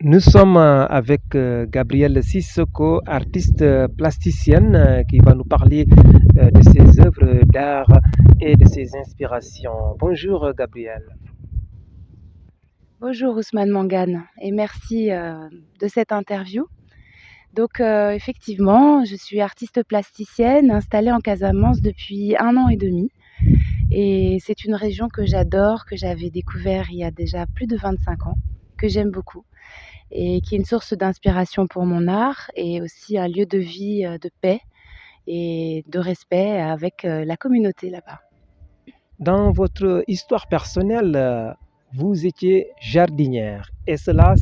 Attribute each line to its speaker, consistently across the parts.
Speaker 1: Nous sommes avec Gabrielle Sissoko, artiste plasticienne, qui va nous parler de ses œuvres d'art et de ses inspirations. Bonjour Gabrielle.
Speaker 2: Bonjour Ousmane Mangane et merci de cette interview. Donc effectivement, je suis artiste plasticienne installée en Casamance depuis 1 an et demi et c'est une région que j'adore, que j'avais découvert il y a déjà plus de 25 ans, que j'aime beaucoup et qui est une source d'inspiration pour mon art et aussi un lieu de vie, de paix et de respect avec la communauté là-bas.
Speaker 1: Dans votre histoire personnelle, vous étiez jardinière et cela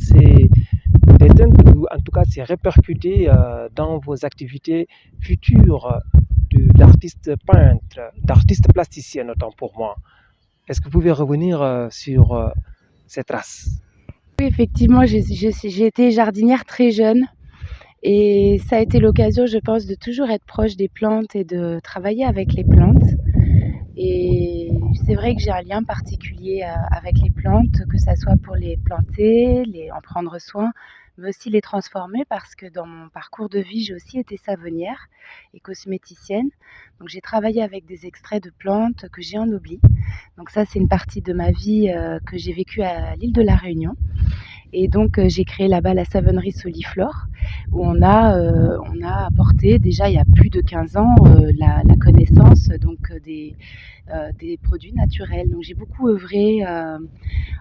Speaker 1: en tout cas, c'est répercuté dans vos activités futures d'artiste peintre, d'artiste plasticien, autant pour moi. Est-ce que vous pouvez revenir sur ces traces?
Speaker 2: Oui, effectivement, j'ai été jardinière très jeune et ça a été l'occasion, je pense, de toujours être proche des plantes et de travailler avec les plantes. Et c'est vrai que j'ai un lien particulier avec les plantes, que ça soit pour les planter, en prendre soin, mais aussi les transformer parce que dans mon parcours de vie, j'ai aussi été savonnière et cosméticienne. Donc j'ai travaillé avec des extraits de plantes que j'ai ennoblis. Donc ça, c'est une partie de ma vie que j'ai vécue à l'île de la Réunion. Et donc, j'ai créé là-bas la savonnerie Soliflore, où on a apporté déjà il y a plus de 15 ans la connaissance des produits naturels. Donc, j'ai beaucoup œuvré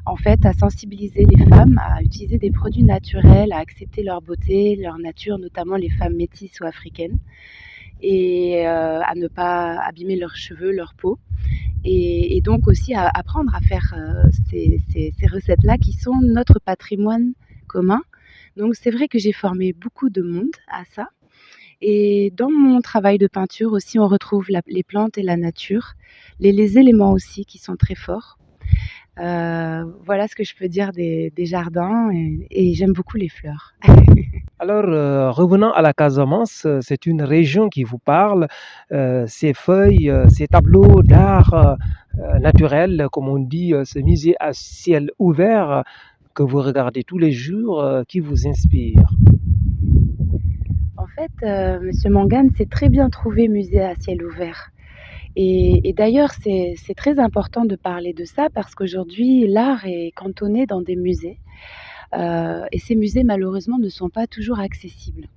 Speaker 2: en fait à sensibiliser les femmes à utiliser des produits naturels, à accepter leur beauté, leur nature, notamment les femmes métisses ou africaines, et à ne pas abîmer leurs cheveux, leur peau. Et donc aussi à apprendre à faire ces recettes-là qui sont notre patrimoine commun. Donc c'est vrai que j'ai formé beaucoup de monde à ça. Et dans mon travail de peinture aussi, on retrouve les plantes et la nature, les éléments aussi qui sont très forts. Voilà ce que je peux dire des jardins et j'aime beaucoup les fleurs.
Speaker 1: Alors, revenant à la Casamance, c'est une région qui vous parle. Ces feuilles, ces tableaux d'art naturel, comme on dit, ce musée à ciel ouvert que vous regardez tous les jours, qui vous inspire?
Speaker 2: En fait, Monsieur Mangane, c'est très bien trouvé musée à ciel ouvert. Et d'ailleurs, c'est très important de parler de ça parce qu'aujourd'hui, l'art est cantonné dans des musées. Et ces musées, malheureusement, ne sont pas toujours accessibles.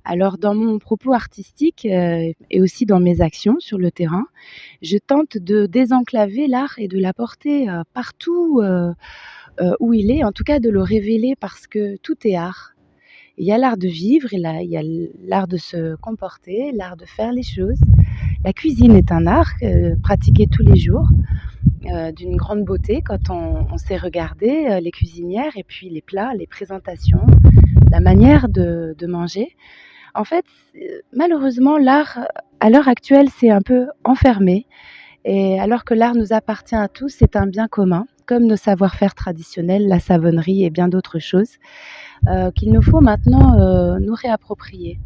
Speaker 2: Alors, dans mon propos artistique et aussi dans mes actions sur le terrain, je tente de désenclaver l'art et de l'apporter partout où il est, en tout cas de le révéler parce que tout est art. Il y a l'art de vivre, il y a l'art de se comporter, l'art de faire les choses. La cuisine est un art pratiqué tous les jours, d'une grande beauté quand on sait regarder les cuisinières et puis les plats, les présentations, la manière de manger. En fait, malheureusement, l'art, à l'heure actuelle, c'est un peu enfermé. Et alors que l'art nous appartient à tous, c'est un bien commun, comme nos savoir-faire traditionnels, la savonnerie et bien d'autres choses, qu'il nous faut maintenant nous réapproprier.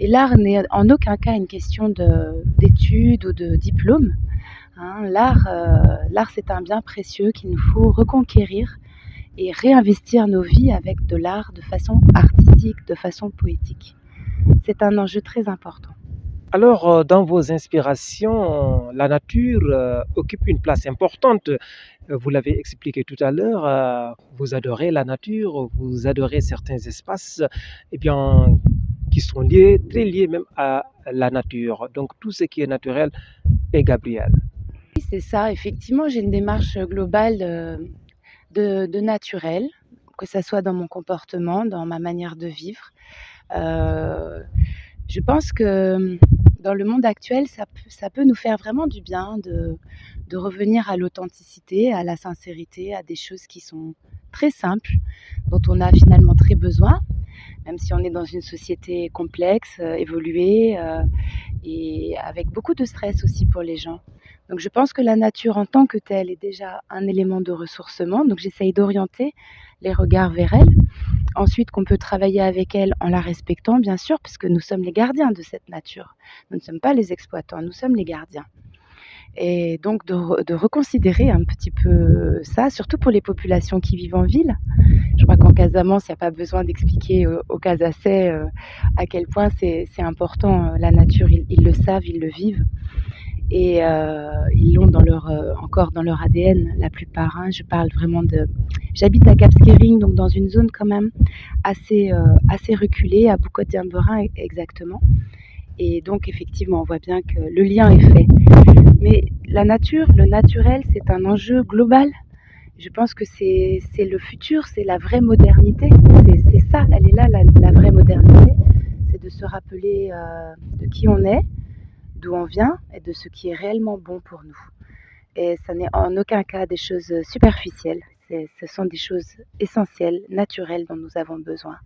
Speaker 2: Et l'art n'est en aucun cas une question d'études ou de diplôme. Hein. L'art, c'est un bien précieux qu'il nous faut reconquérir et réinvestir nos vies avec de l'art de façon artistique, de façon poétique. C'est un enjeu très important.
Speaker 1: Alors, dans vos inspirations, la nature occupe une place importante. Vous l'avez expliqué tout à l'heure, vous adorez la nature, vous adorez certains espaces, eh bien, qui sont liés, très liés même à la nature. Donc, tout ce qui est naturel est Gabriel.
Speaker 2: Oui, c'est ça. Effectivement, j'ai une démarche globale de naturel, que ça soit dans mon comportement, dans ma manière de vivre. Je pense que dans le monde actuel, ça peut nous faire vraiment du bien de revenir à l'authenticité, à la sincérité, à des choses qui sont très simples, dont on a finalement très besoin, même si on est dans une société complexe, évoluée, et avec beaucoup de stress aussi pour les gens. Donc je pense que la nature en tant que telle est déjà un élément de ressourcement, donc j'essaye d'orienter les regards vers elle. Ensuite, qu'on peut travailler avec elle en la respectant, bien sûr, puisque nous sommes les gardiens de cette nature. Nous ne sommes pas les exploitants, nous sommes les gardiens. et donc de reconsidérer un petit peu ça, surtout pour les populations qui vivent en ville. Je crois qu'en Casamance, il n'y a pas besoin d'expliquer aux Casacais à quel point c'est important la nature. Ils le savent, ils le vivent. Et ils l'ont encore dans leur ADN, la plupart. Hein. Je parle vraiment de... J'habite à Cap Skirring, donc dans une zone quand même assez reculée, à Boucotte-Diamberin exactement. Et donc effectivement, on voit bien que le lien est fait. Mais la nature, le naturel, c'est un enjeu global. Je pense que c'est le futur, c'est la vraie modernité. C'est ça, elle est là, la vraie modernité. C'est de se rappeler de qui on est, d'où on vient et de ce qui est réellement bon pour nous. Et ça n'est en aucun cas des choses superficielles. Ce sont des choses essentielles, naturelles dont nous avons besoin.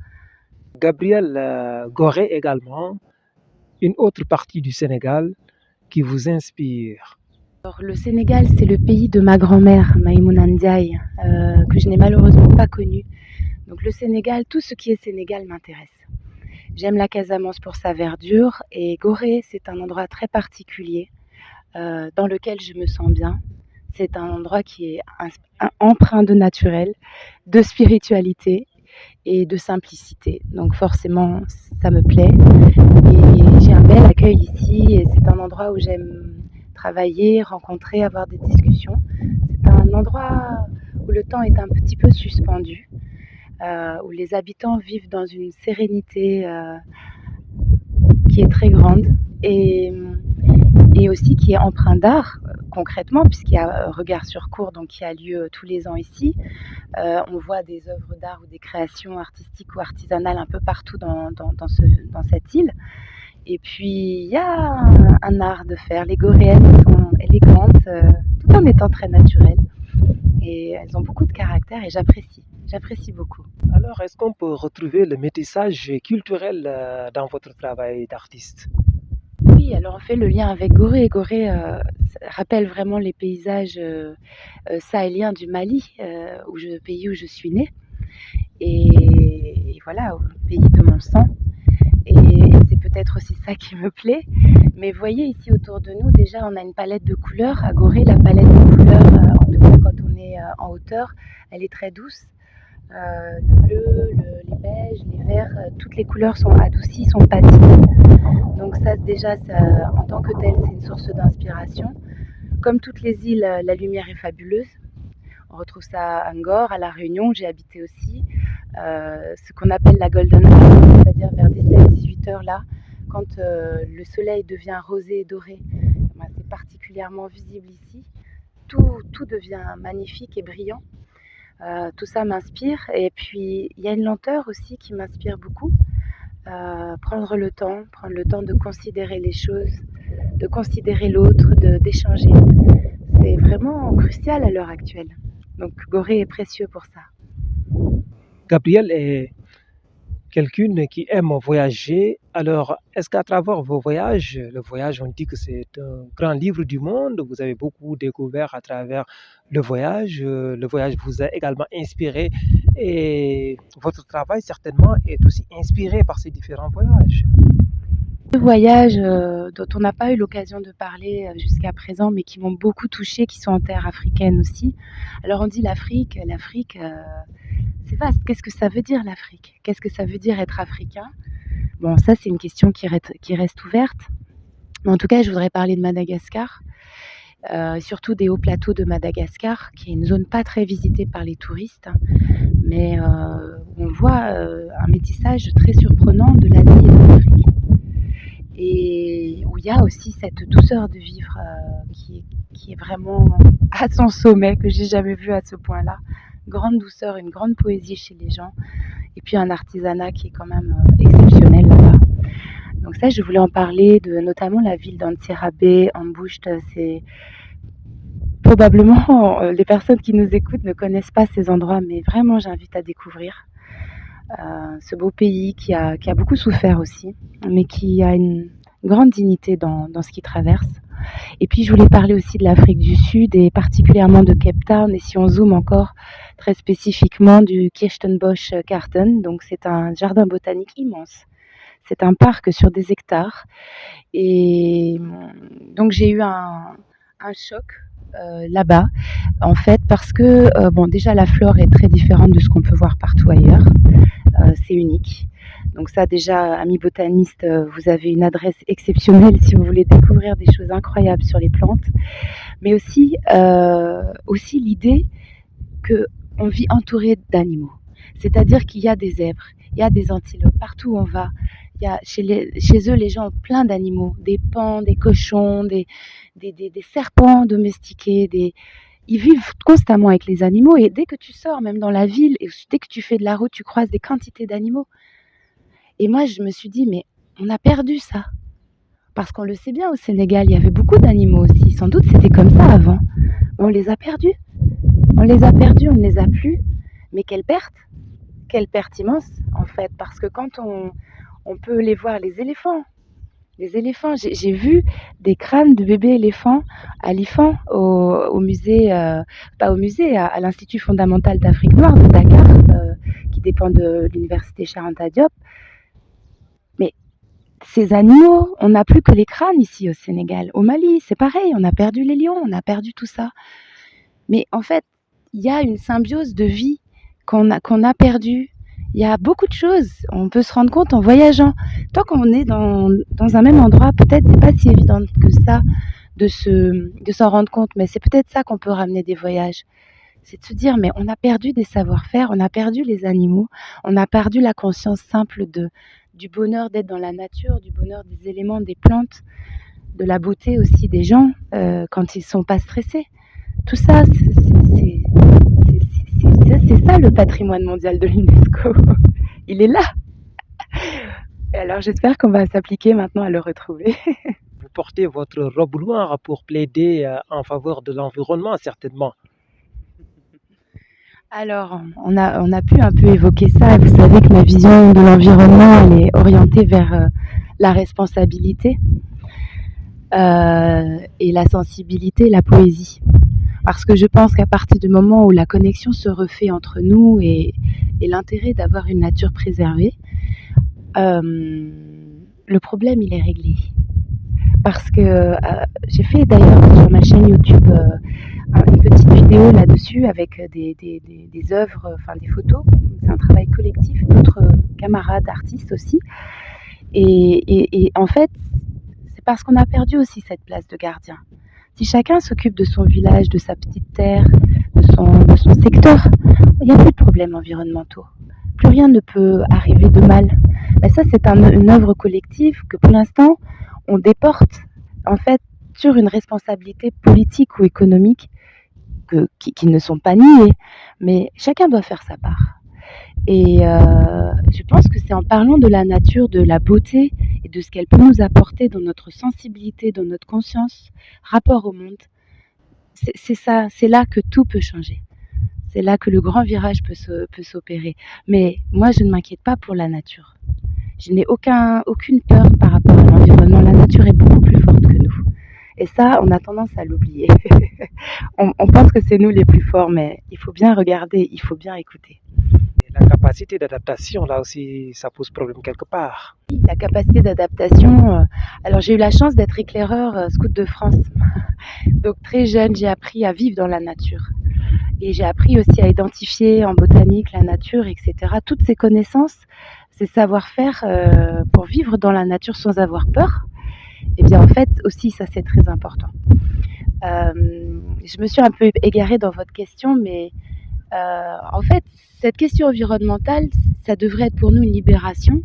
Speaker 1: Gabriel, Gorée également, une autre partie du Sénégal qui vous inspire.
Speaker 2: Alors, le Sénégal, c'est le pays de ma grand-mère, Maïmouna Ndiaye, que je n'ai malheureusement pas connue. Donc le Sénégal, tout ce qui est Sénégal m'intéresse. J'aime la Casamance pour sa verdure et Gorée, c'est un endroit très particulier dans lequel je me sens bien. C'est un endroit qui est empreint de naturel, de spiritualité et de simplicité. Donc forcément, ça me plaît. Et j'ai un bel accueil ici et c'est un endroit où j'aime travailler, rencontrer, avoir des discussions. C'est un endroit où le temps est un petit peu suspendu, où les habitants vivent dans une sérénité qui est très grande et aussi qui est empreint d'art concrètement, puisqu'il y a Regard sur Cour donc, qui a lieu tous les ans ici. On voit des œuvres d'art ou des créations artistiques ou artisanales un peu partout dans cette île. Et puis, il y a un art de faire. Les Goréennes sont élégantes, tout en étant très naturelles. Et elles ont beaucoup de caractère et j'apprécie beaucoup.
Speaker 1: Alors, est-ce qu'on peut retrouver le métissage culturel dans votre travail d'artiste?
Speaker 2: Oui, alors on fait le lien avec Gorée. Gorée rappelle vraiment les paysages sahéliens du Mali, pays où je suis née. Et voilà, le pays de mon sang. Et c'est peut-être aussi ça qui me plaît. Mais voyez ici autour de nous, déjà on a une palette de couleurs. À Gorée, la palette de couleurs, en tout cas quand on est en hauteur, elle est très douce. Le bleu, les beiges, les verts, toutes les couleurs sont adoucies, sont patinées. Donc ça déjà, en tant que tel, c'est une source d'inspiration. Comme toutes les îles, la lumière est fabuleuse. On retrouve ça à Angkor, à La Réunion, où j'ai habité aussi. Ce qu'on appelle la golden hour, c'est-à-dire vers 17-18 heures là, quand le soleil devient rosé et doré. C'est particulièrement visible ici. Tout devient magnifique et brillant. Tout ça m'inspire. Et puis, il y a une lenteur aussi qui m'inspire beaucoup. Prendre le temps de considérer les choses, de considérer l'autre, d'échanger. C'est vraiment crucial à l'heure actuelle. Donc Gorée est précieux pour ça.
Speaker 1: Gabriel est quelqu'une qui aime voyager. Alors, est-ce qu'à travers vos voyages, le voyage, on dit que c'est un grand livre du monde, vous avez beaucoup découvert à travers le voyage vous a également inspiré et votre travail certainement est aussi inspiré par ces différents voyages.
Speaker 2: Deux voyages dont on n'a pas eu l'occasion de parler jusqu'à présent, mais qui m'ont beaucoup touchée, qui sont en terre africaine aussi. Alors on dit l'Afrique, c'est vaste. Qu'est-ce que ça veut dire l'Afrique? Qu'est-ce que ça veut dire être africain? Bon, ça c'est une question qui reste ouverte. Mais en tout cas, je voudrais parler de Madagascar, surtout des hauts plateaux de Madagascar, qui est une zone pas très visitée par les touristes, mais on voit un métissage très surprenant de l'Asie et de l'Afrique. Et où il y a aussi cette douceur de vivre qui est vraiment à son sommet, que j'ai jamais vu à ce point-là. Grande douceur, une grande poésie chez les gens, et puis un artisanat qui est quand même exceptionnel là-bas. Donc ça, je voulais en parler de notamment la ville d'Antsirabe, Amboucht. C'est probablement les personnes qui nous écoutent ne connaissent pas ces endroits, mais vraiment j'invite à découvrir ce beau pays qui a beaucoup souffert aussi, mais qui a une grande dignité dans ce qu'il traverse. Et puis je voulais parler aussi de l'Afrique du Sud et particulièrement de Cape Town, et si on zoome encore très spécifiquement du Kirstenbosch Garden. Donc c'est un jardin botanique immense, c'est un parc sur des hectares, et donc j'ai eu un un choc là-bas, en fait, parce que bon, déjà la flore est très différente de ce qu'on peut voir partout ailleurs. C'est unique. Donc ça, déjà, amis botanistes, vous avez une adresse exceptionnelle si vous voulez découvrir des choses incroyables sur les plantes. Mais aussi l'idée qu'on vit entouré d'animaux. C'est-à-dire qu'il y a des zèbres, il y a des antilopes, partout où on va. Il y a, chez eux, les gens ont plein d'animaux, des paons, des cochons, des serpents domestiqués, ils vivent constamment avec les animaux et dès que tu sors, même dans la ville, et dès que tu fais de la route, tu croises des quantités d'animaux. Et moi, je me suis dit, mais on a perdu ça. Parce qu'on le sait bien, au Sénégal, il y avait beaucoup d'animaux aussi. Sans doute, c'était comme ça avant. On les a perdus. On les a perdus, on ne les a plus. Mais quelle perte immense, en fait. Parce que quand on peut les voir, les éléphants, j'ai vu des crânes de bébés éléphants à l'IFAN, au musée, pas au musée, à l'Institut fondamental d'Afrique noire de Dakar, qui dépend de l'université Cheikh Anta Diop. Mais ces animaux, on n'a plus que les crânes ici au Sénégal. Au Mali, c'est pareil, on a perdu les lions, on a perdu tout ça. Mais en fait, il y a une symbiose de vie qu'on a perdue. Il y a beaucoup de choses, on peut se rendre compte en voyageant. Tant qu'on est dans un même endroit, peut-être c'est pas si évident que ça de s'en rendre compte, mais c'est peut-être ça qu'on peut ramener des voyages. C'est de se dire, mais on a perdu des savoir-faire, on a perdu les animaux, on a perdu la conscience simple du bonheur d'être dans la nature, du bonheur des éléments, des plantes, de la beauté aussi des gens quand ils sont pas stressés. Tout ça, c'est ça le patrimoine mondial de l'UNESCO. Il est là. Et alors j'espère qu'on va s'appliquer maintenant à le retrouver.
Speaker 1: Vous portez votre robe noire pour plaider en faveur de l'environnement, certainement.
Speaker 2: Alors, on a pu un peu évoquer ça. Vous savez que ma vision de l'environnement, elle est orientée vers la responsabilité et la sensibilité, la poésie. Parce que je pense qu'à partir du moment où la connexion se refait entre nous et l'intérêt d'avoir une nature préservée, le problème, il est réglé. Parce que j'ai fait d'ailleurs sur ma chaîne YouTube une petite vidéo là-dessus avec des œuvres, enfin des photos. C'est un travail collectif, d'autres camarades artistes aussi. Et en fait, c'est parce qu'on a perdu aussi cette place de gardien. Si chacun s'occupe de son village, de sa petite terre, de son secteur, il n'y a plus de problèmes environnementaux. Plus rien ne peut arriver de mal. Mais ça, c'est une œuvre collective que pour l'instant, on déporte en fait sur une responsabilité politique ou économique qui ne sont pas niées, mais chacun doit faire sa part. Et je pense que c'est en parlant de la nature, de la beauté et de ce qu'elle peut nous apporter dans notre sensibilité, dans notre conscience, rapport au monde, c'est là que tout peut changer. C'est là que le grand virage peut s'opérer. Mais moi, je ne m'inquiète pas pour la nature. Je n'ai aucune peur par rapport à l'environnement. La nature est beaucoup plus forte que nous. Et ça, on a tendance à l'oublier. on pense que c'est nous les plus forts, mais il faut bien regarder, il faut bien écouter.
Speaker 1: La capacité d'adaptation, là aussi, ça pose problème quelque part.
Speaker 2: La capacité d'adaptation, alors j'ai eu la chance d'être éclaireur scout de France. Donc très jeune, j'ai appris à vivre dans la nature. Et j'ai appris aussi à identifier en botanique la nature, etc. Toutes ces connaissances, ces savoir-faire pour vivre dans la nature sans avoir peur, et bien en fait aussi ça c'est très important. Je me suis un peu égarée dans votre question, mais en fait cette question environnementale, ça devrait être pour nous une libération.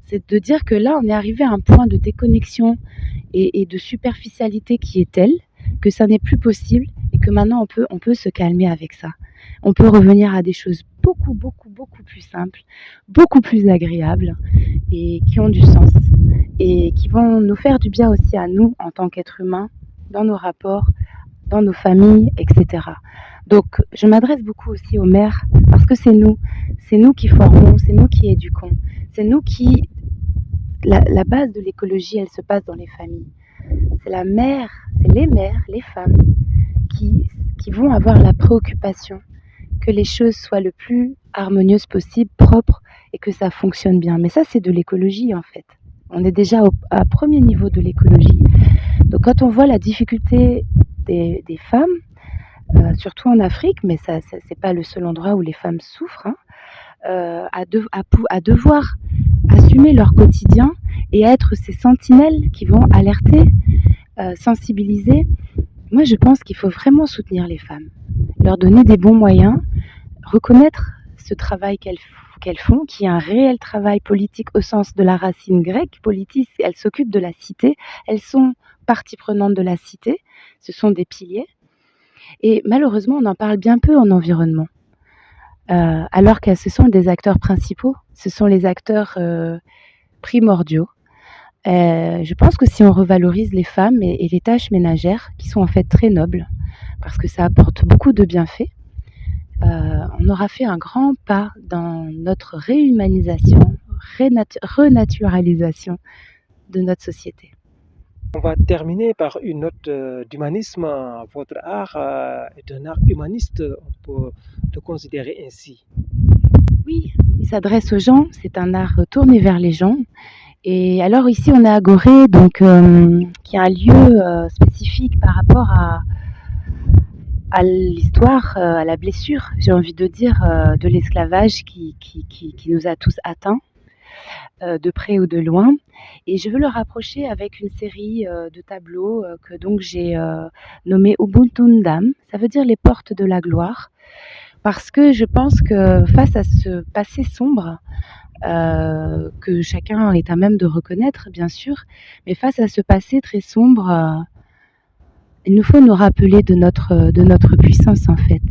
Speaker 2: C'est de dire que là on est arrivé à un point de déconnexion et de superficialité qui est tel que ça n'est plus possible et que maintenant on peut se calmer avec ça. On peut revenir à des choses beaucoup plus simples, beaucoup plus agréables et qui ont du sens et qui vont nous faire du bien aussi à nous en tant qu'êtres humains, dans nos rapports, dans nos familles, etc. Donc je m'adresse beaucoup aussi aux mères parce que c'est nous qui formons, c'est nous qui éduquons, c'est nous qui... La base de l'écologie, elle se passe dans les familles. C'est la mère, c'est les mères, les femmes qui vont avoir la préoccupation que les choses soient le plus harmonieuses possible, propres et que ça fonctionne bien. Mais ça, c'est de l'écologie en fait. On est déjà à premier niveau de l'écologie. Donc quand on voit la difficulté des femmes, surtout en Afrique, mais ça c'est pas le seul endroit où les femmes souffrent, hein, à devoir assumer leur quotidien et être ces sentinelles qui vont alerter, sensibiliser. Moi, je pense qu'il faut vraiment soutenir les femmes, leur donner des bons moyens, reconnaître ce travail qu'elles font, qui est un réel travail politique au sens de la racine grecque. Politis, elles s'occupent de la cité, elles sont partie prenante de la cité, ce sont des piliers. Et malheureusement, on en parle bien peu en environnement, alors que ce sont des acteurs principaux, ce sont les acteurs primordiaux. Je pense que si on revalorise les femmes et les tâches ménagères, qui sont en fait très nobles, parce que ça apporte beaucoup de bienfaits, on aura fait un grand pas dans notre réhumanisation, renaturalisation de notre société.
Speaker 1: On va terminer par une note d'humanisme. Votre art est un art humaniste, on peut le considérer ainsi.
Speaker 2: Oui, il s'adresse aux gens, c'est un art tourné vers les gens. Et alors ici on est à Gorée, donc qui est un lieu spécifique par rapport à l'histoire, à la blessure, j'ai envie de dire, de l'esclavage qui nous a tous atteints, de près ou de loin. Et je veux le rapprocher avec une série de tableaux que donc j'ai nommé Ubuntu Ndam, ça veut dire les portes de la gloire, parce que je pense que face à ce passé sombre, que chacun est à même de reconnaître, bien sûr, mais face à ce passé très sombre, il nous faut nous rappeler de notre puissance, en fait,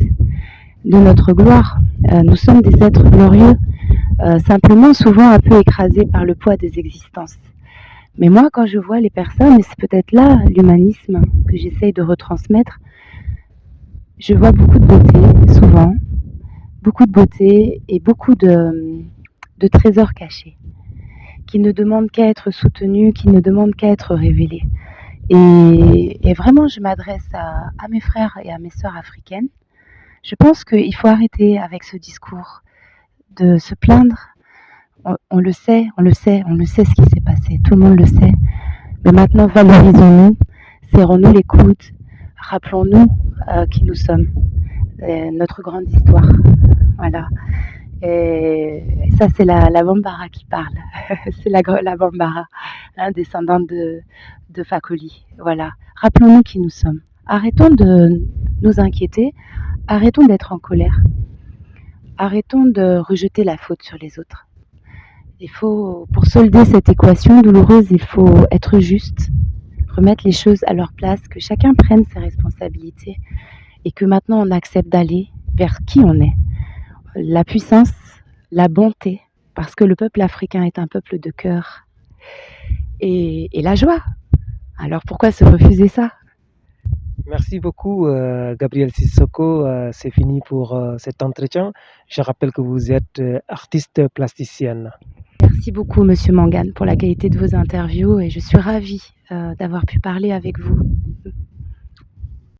Speaker 2: de notre gloire. Nous sommes des êtres glorieux, simplement souvent un peu écrasés par le poids des existences. Mais moi, quand je vois les personnes, et c'est peut-être là l'humanisme que j'essaye de retransmettre, je vois beaucoup de beauté, souvent, beaucoup de beauté et beaucoup de trésors cachés, qui ne demandent qu'à être soutenus, qui ne demandent qu'à être révélés. Et vraiment, je m'adresse à mes frères et à mes sœurs africaines. Je pense qu'il faut arrêter avec ce discours de se plaindre. On le sait ce qui s'est passé, tout le monde le sait. Mais maintenant, valorisons-nous, serrons-nous les coudes, rappelons-nous qui nous sommes, notre grande histoire. Voilà. Et ça, c'est la Bambara qui parle. C'est la Bambara, descendante de Fakoli. Voilà. Rappelons-nous qui nous sommes. Arrêtons de nous inquiéter. Arrêtons d'être en colère. Arrêtons de rejeter la faute sur les autres. Pour solder cette équation douloureuse, il faut être juste, remettre les choses à leur place, que chacun prenne ses responsabilités et que maintenant on accepte d'aller vers qui on est. La puissance, la bonté, parce que le peuple africain est un peuple de cœur, et la joie. Alors pourquoi se refuser ça?
Speaker 1: Merci beaucoup, Gabrielle Sissoko. C'est fini pour cet entretien. Je rappelle que vous êtes artiste plasticienne.
Speaker 2: Merci beaucoup, Monsieur Mangane, pour la qualité de vos interviews et je suis ravie d'avoir pu parler avec vous.